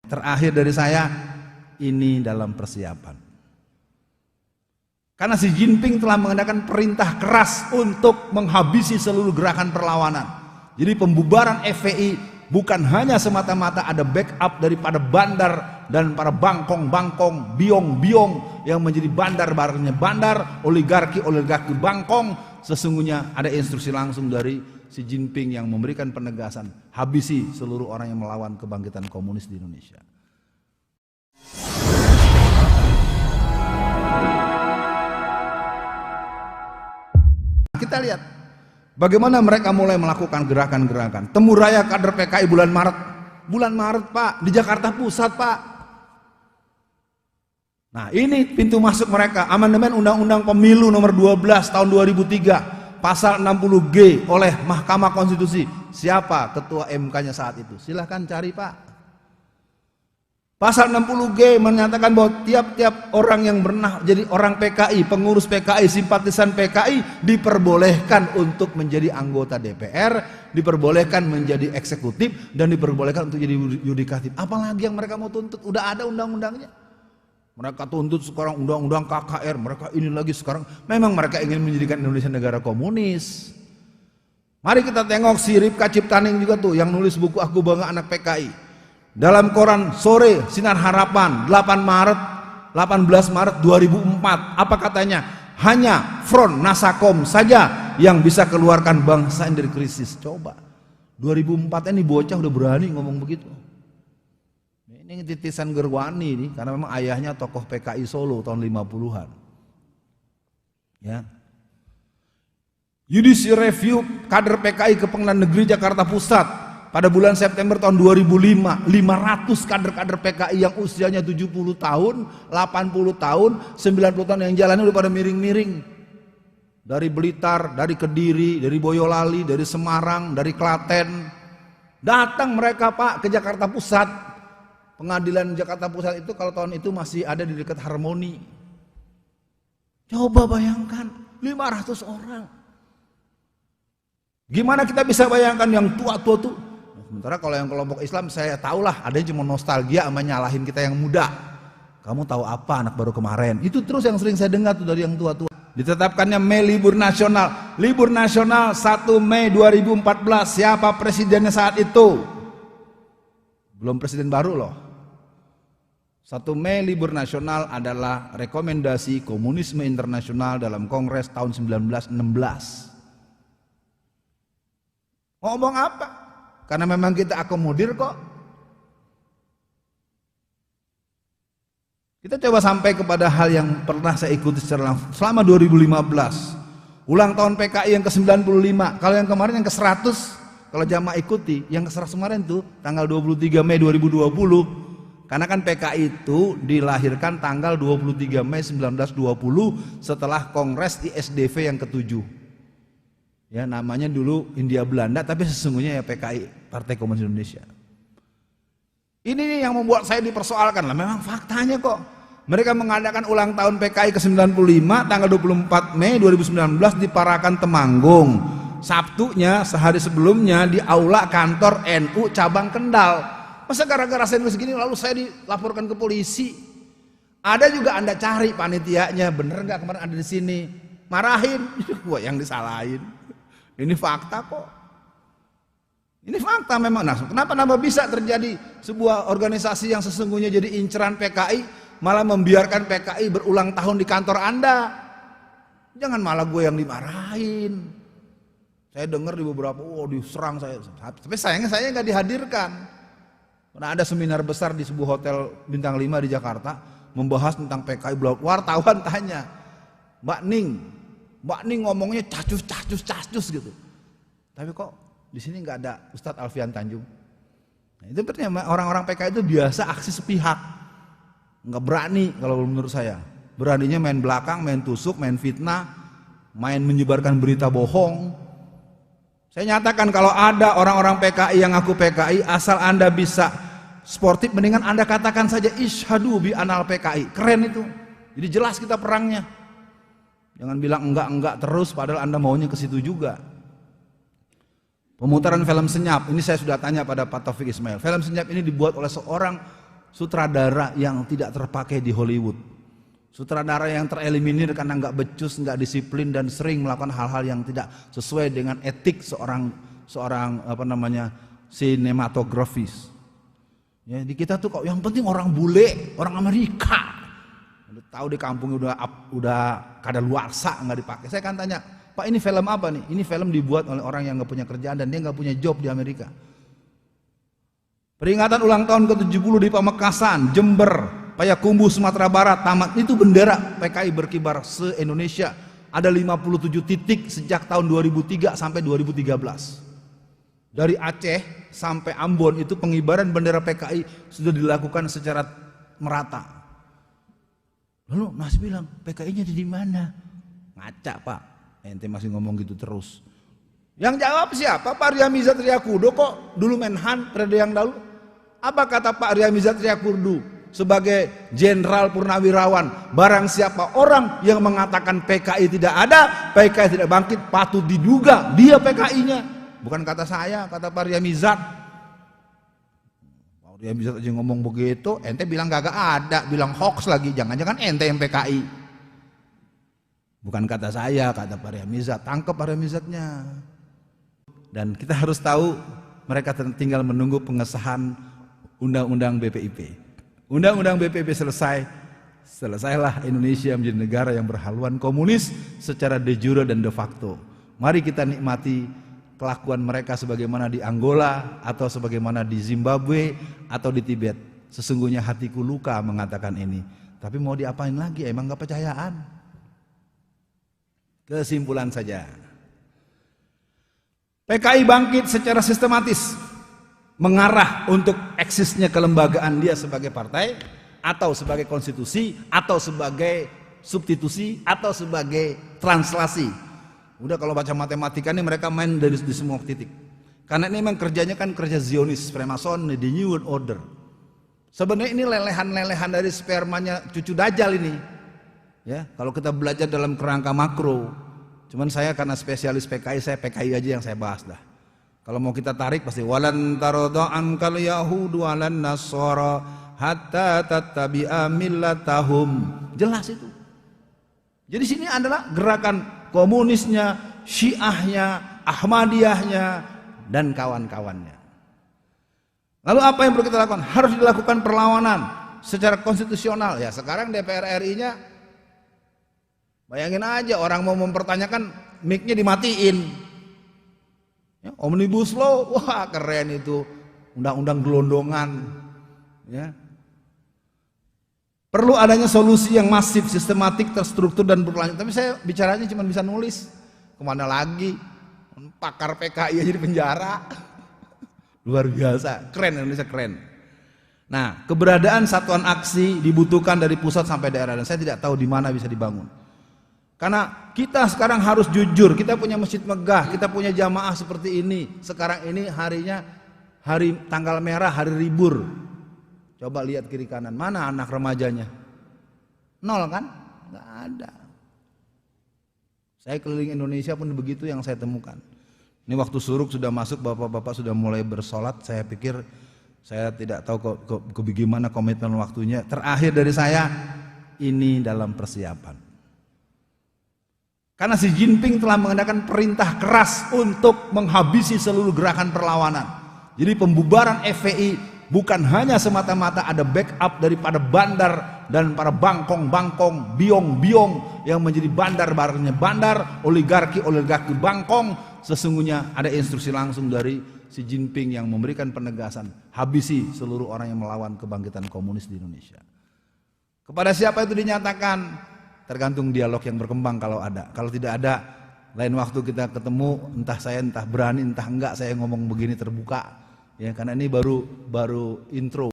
Terakhir dari saya, ini dalam persiapan. Karena Xi Jinping telah mengadakan perintah keras untuk menghabisi seluruh gerakan perlawanan. Jadi pembubaran FPI bukan hanya semata-mata ada backup daripada bandar dan para bangkong-bangkong, biong-biong yang menjadi bandar-bandarnya bandar, oligarki bangkong. Sesungguhnya ada instruksi langsung dari Xi Jinping yang memberikan penegasan, habisi seluruh orang yang melawan kebangkitan komunis di Indonesia. Kita lihat bagaimana mereka mulai melakukan gerakan-gerakan. Temu raya kader PKI bulan Maret Pak, di Jakarta Pusat Pak. Nah ini pintu masuk mereka, amandemen Undang-Undang Pemilu nomor 12 tahun 2003, pasal 60G oleh Mahkamah Konstitusi. Siapa ketua MK-nya saat itu? Silahkan cari Pak. Pasal 60G menyatakan bahwa tiap-tiap orang yang pernah jadi orang PKI, pengurus PKI, simpatisan PKI diperbolehkan untuk menjadi anggota DPR, diperbolehkan menjadi eksekutif, dan diperbolehkan untuk jadi yudikatif. Apalagi yang mereka mau tuntut? Udah ada undang-undangnya. Mereka tuntut sekarang undang-undang KKR, mereka ini lagi sekarang. Memang mereka ingin menjadikan Indonesia negara komunis. Mari kita tengok si Ripka Ciptaning juga tuh yang nulis buku Aku Bangga Anak PKI. Dalam koran Sore Sinar Harapan 18 Maret 2004, apa katanya? Hanya Front Nasakom saja yang bisa keluarkan bangsa dari krisis. Coba 2004 ini bocah udah berani ngomong begitu. Ini titisan Gerwani nih, karena memang ayahnya tokoh PKI Solo tahun 50-an. Ya. Judicial Review kader PKI ke Pengadilan Negeri Jakarta Pusat pada bulan September tahun 2005, 500 kader-kader PKI yang usianya 70 tahun, 80 tahun, 90 tahun yang jalannya udah pada miring-miring. Dari Blitar, dari Kediri, dari Boyolali, dari Semarang, dari Klaten. Datang mereka Pak ke Jakarta Pusat. Pengadilan Jakarta Pusat itu kalau tahun itu masih ada di dekat Harmoni. Coba bayangkan 500 orang. Gimana kita bisa bayangkan yang tua-tua tuh? Sementara kalau yang kelompok Islam saya tahulah ada yang cuma nostalgia sama nyalahin kita yang muda. Kamu tahu apa anak baru kemarin? Itu terus yang sering saya dengar tuh dari yang tua-tua. Ditetapkannya Mei libur nasional. Libur nasional 1 Mei 2014. Siapa presidennya saat itu? Belum presiden baru loh. 1 Mei libur nasional adalah rekomendasi komunisme internasional dalam Kongres tahun 1916. Ngomong apa? Karena memang kita akomodir kok. Kita coba sampai kepada hal yang pernah saya ikuti secara langsung selama 2015. Ulang tahun PKI yang ke-95. Kalau yang kemarin yang ke-100, kalau jamaah ikuti, yang ke-100 kemarin tuh tanggal 23 Mei 2020. Karena kan PKI itu dilahirkan tanggal 23 Mei 1920 setelah Kongres ISDV yang ke-7. Ya, namanya dulu Hindia Belanda, tapi sesungguhnya ya PKI, Partai Komunis Indonesia. Ini nih yang membuat saya dipersoalkan lah, memang faktanya kok. Mereka mengadakan ulang tahun PKI ke-95 tanggal 24 Mei 2019 di Parakan Temanggung. Sabtunya sehari sebelumnya di aula kantor NU cabang Kendal. Masa gara-gara saya nulis gini lalu saya dilaporkan ke polisi? Ada juga Anda cari panitianya, bener nggak kemarin ada di sini? Marahin, gua yang disalahin. Ini fakta kok. Ini fakta memang. Nah, kenapa bisa terjadi sebuah organisasi yang sesungguhnya jadi inceran PKI malah membiarkan PKI berulang tahun di kantor Anda? Jangan malah gue yang dimarahin. Saya dengar di beberapa, diserang saya. Tapi sayangnya saya nggak dihadirkan. Karena ada seminar besar di sebuah hotel bintang 5 di Jakarta membahas tentang PKI. Wartawan tanya, Mbak Ning ngomongnya cacus gitu. Tapi kok di sini nggak ada Ustadz Alfian Tanjung. Nah, itu berarti orang-orang PKI itu biasa aksi sepihak, nggak berani kalau menurut saya. Beraninya main belakang, main tusuk, main fitnah, main menyebarkan berita bohong. Saya nyatakan kalau ada orang-orang PKI yang ngaku PKI, asal Anda bisa sportif, mendingan Anda katakan saja isyhadu bi anal PKI. Keren itu. Jadi jelas kita perangnya. Jangan bilang enggak terus padahal Anda maunya ke situ juga. Pemutaran film Senyap, ini saya sudah tanya pada Pak Taufik Ismail. Film Senyap ini dibuat oleh seorang sutradara yang tidak terpakai di Hollywood. Sutradara yang tereliminir karena nggak becus, nggak disiplin dan sering melakukan hal-hal yang tidak sesuai dengan etik seorang sinematografis. Ya, di kita tuh kok yang penting orang bule, orang Amerika. Udah tahu di kampung udah kadaluarsa nggak dipakai. Saya kan tanya, Pak ini film apa nih? Ini film dibuat oleh orang yang nggak punya kerjaan dan dia nggak punya job di Amerika. Peringatan ulang tahun ke-70 di Pamekasan, Jember, Payakumbuh, Sumatera Barat, tamat itu bendera PKI berkibar se-Indonesia. Ada 57 titik sejak tahun 2003 sampai 2013. Dari Aceh sampai Ambon itu pengibaran bendera PKI sudah dilakukan secara merata. Lalu Mas bilang, PKI-nya di mana? Ngaca Pak, ente masih ngomong gitu terus. Yang jawab siapa? Pak Riamiza Triakudo kok dulu Menhan periode yang lalu. Apa kata Pak Riamiza Triakudo sebagai jenderal purnawirawan? Barang siapa orang yang mengatakan PKI tidak ada, PKI tidak bangkit, patut diduga dia PKI-nya. Bukan kata saya, kata Pak Riamizat. Pak Riamizat aja ngomong begitu, ente bilang kagak ada, bilang hoax lagi, jangan-jangan ente yang PKI. Bukan kata saya, kata Pak Riamizat, tangkap Pak Riamizatnya. Dan kita harus tahu mereka tinggal menunggu pengesahan Undang-Undang BPIP. Undang-Undang BPIP selesailah Indonesia menjadi negara yang berhaluan komunis secara de jure dan de facto. Mari kita nikmati kelakuan mereka sebagaimana di Angola atau sebagaimana di Zimbabwe atau di Tibet. Sesungguhnya hatiku luka mengatakan ini. Tapi mau diapain lagi? Emang gak percayaan? Kesimpulan saja. PKI bangkit secara sistematis mengarah untuk eksisnya kelembagaan dia sebagai partai atau sebagai konstitusi atau sebagai substitusi atau sebagai translasi. Udah kalau baca matematika ini mereka main di semua titik. Karena ini memang kerjanya kan kerja Zionis, Freemason, di New World Order. Sebenarnya ini lelehan-lelehan dari spermanya cucu Dajjal ini. Ya, kalau kita belajar dalam kerangka makro. Cuman saya karena spesialis PKI, saya PKI aja yang saya bahas dah. Kalau mau kita tarik pasti walan taradha ankal yahudu walan nasara hatta tattabi'a millatahum. Jelas itu. Jadi sini adalah gerakan komunisnya, Syiahnya, Ahmadiyahnya dan kawan-kawannya. Lalu apa yang perlu kita lakukan? Harus dilakukan perlawanan secara konstitusional. Ya, sekarang DPR RI-nya bayangin aja orang mau mempertanyakan mic-nya dimatiin. Ya, Omnibus Law, wah keren itu, undang-undang gelondongan. Ya. Perlu adanya solusi yang masif, sistematik, terstruktur dan berkelanjutan. Tapi saya bicaranya cuma bisa nulis. Kemana lagi? Pakar PKI aja di penjara. Luar biasa, keren Indonesia keren. Nah, keberadaan satuan aksi dibutuhkan dari pusat sampai daerah dan saya tidak tahu di mana bisa dibangun. Karena kita sekarang harus jujur, kita punya masjid megah, kita punya jamaah seperti ini. Sekarang ini harinya hari tanggal merah, hari libur. Coba lihat kiri kanan, mana anak remajanya? Nol kan? Nggak ada. Saya keliling Indonesia pun begitu yang saya temukan. Ini waktu suruk sudah masuk, bapak-bapak sudah mulai bersolat. Saya pikir, saya tidak tahu bagaimana komitmen waktunya. Terakhir dari saya, ini dalam persiapan. Karena Xi Jinping telah mengadakan perintah keras untuk menghabisi seluruh gerakan perlawanan. Jadi pembubaran FPI bukan hanya semata-mata ada backup daripada bandar dan para bangkong-bangkong, biong-biong yang menjadi bandar-bandarnya bandar, oligarki-oligarki bangkong. Sesungguhnya ada instruksi langsung dari Xi Jinping yang memberikan penegasan, habisi seluruh orang yang melawan kebangkitan komunis di Indonesia. Kepada siapa itu dinyatakan? Tergantung dialog yang berkembang kalau ada. Kalau tidak ada, lain waktu kita ketemu, entah saya entah berani entah enggak saya ngomong begini terbuka. Ya, karena ini baru intro.